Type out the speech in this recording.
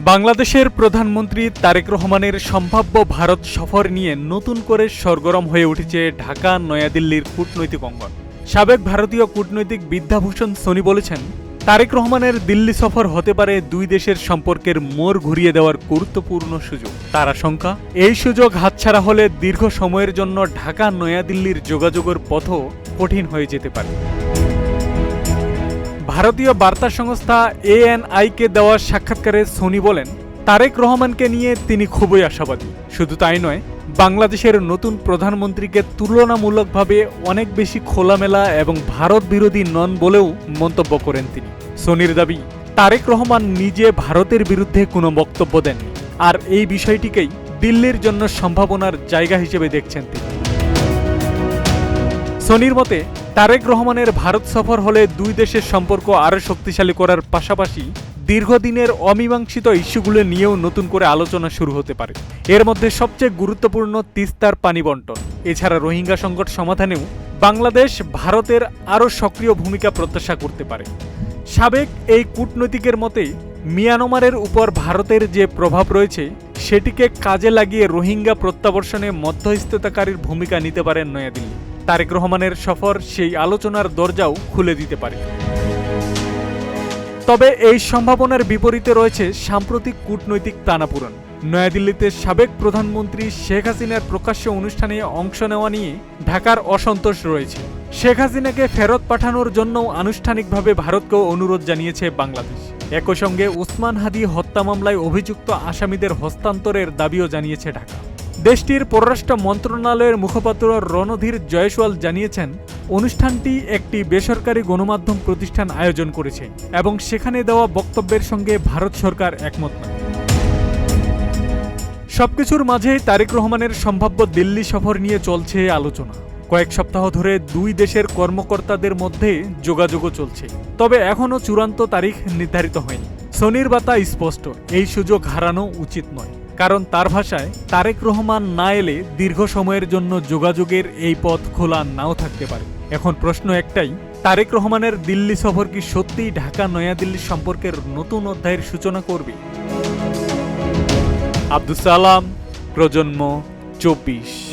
বাংলাদেশের প্রধানমন্ত্রী তারেক রহমানের সম্ভাব্য ভারত সফর নিয়ে নতুন করে সরগরম হয়ে উঠেছে ঢাকা নয়াদিল্লির কূটনৈতিক অঙ্গন। সাবেক ভারতীয় কূটনৈতিক বিদ্যাভূষণ সোনি বলেছেন, তারেক রহমানের দিল্লি সফর হতে পারে দুই দেশের সম্পর্কের মোড় ঘুরিয়ে দেওয়ার গুরুত্বপূর্ণ সুযোগ। তার আশঙ্কা, এই সুযোগ হাতছাড়া হলে দীর্ঘ সময়ের জন্য ঢাকা নয়াদিল্লির যোগাযোগের পথও কঠিন হয়ে যেতে পারে। ভারতীয় বার্তা সংস্থা ANI-কে দেওয়া সাক্ষাৎকারে সোনি বলেন, তারেক রহমানকে নিয়ে তিনি খুবই আশাবাদী। শুধু তাই নয়, বাংলাদেশের নতুন প্রধানমন্ত্রীকে তুলনামূলকভাবে অনেক বেশি খোলামেলা এবং ভারত বিরোধী নন বলেও মন্তব্য করেন তিনি। সোনির দাবি, তারেক রহমান নিজে ভারতের বিরুদ্ধে কোনো বক্তব্য দেননি, আর এই বিষয়টিকেই দিল্লির জন্য সম্ভাবনার জায়গা হিসেবে দেখছেন তিনি। সোনির মতে, তারেক রহমানের ভারত সফর হলে দুই দেশের সম্পর্ক আরও শক্তিশালী করার পাশাপাশি দীর্ঘদিনের অমীমাংসিত ইস্যুগুলো নিয়েও নতুন করে আলোচনা শুরু হতে পারে। এর মধ্যে সবচেয়ে গুরুত্বপূর্ণ তিস্তার পানি বণ্টন। এছাড়া রোহিঙ্গা সংকট সমাধানেও বাংলাদেশ ভারতের আরও সক্রিয় ভূমিকা প্রত্যাশা করতে পারে। সাবেক এই কূটনৈতিকের মতে, মিয়ানমারের উপর ভারতের যে প্রভাব রয়েছে সেটিকে কাজে লাগিয়ে রোহিঙ্গা প্রত্যাবর্ষণে মধ্যস্থতাকারীর ভূমিকা নিতে পারেন নয়াদিল্লি। তারেক রহমানের সফর সেই আলোচনার দরজাও খুলে দিতে পারে। তবে এই সম্ভাবনার বিপরীতে রয়েছে সাম্প্রতিক কূটনৈতিক টানাপোড়েন। নয়াদিল্লিতে সাবেক প্রধানমন্ত্রী শেখ হাসিনার প্রকাশ্য অনুষ্ঠানে অংশ নেওয়া নিয়ে ঢাকার অসন্তোষ রয়েছে। শেখ হাসিনাকে ফেরত পাঠানোর জন্য আনুষ্ঠানিকভাবে ভারতকেও অনুরোধ জানিয়েছে বাংলাদেশ। একই সঙ্গে ওসমান হাদি হত্যা মামলায় অভিযুক্ত আসামিদের হস্তান্তরের দাবিও জানিয়েছে ঢাকা। দেশটির পররাষ্ট্র মন্ত্রণালয়ের মুখপাত্র রণধীর জয়সওয়াল জানিয়েছেন, অনুষ্ঠানটি একটি বেসরকারি গণমাধ্যম প্রতিষ্ঠান আয়োজন করেছে এবং সেখানে দেওয়া বক্তব্যের সঙ্গে ভারত সরকার একমত নয়। সবকিছুর মাঝেই তারেক রহমানের সম্ভাব্য দিল্লি সফর নিয়ে চলছে আলোচনা। কয়েক সপ্তাহ ধরে দুই দেশের কর্মকর্তাদের মধ্যে যোগাযোগও চলছে, তবে এখনও চূড়ান্ত তারিখ নির্ধারিত হয়নি। সোনির বার্তা স্পষ্ট, এই সুযোগ হারানো উচিত নয়। কারণ তার ভাষায়, তারেক রহমান না এলে দীর্ঘ সময়ের জন্য যোগাযোগের এই পথ খোলা নাও থাকতে পারে। এখন প্রশ্ন একটাই, তারেক রহমানের দিল্লি সফর কি সত্যিই ঢাকা নয়াদিল্লি সম্পর্কের নতুন অধ্যায়ের সূচনা করবে? আব্দুস সালাম, প্রজন্ম 24।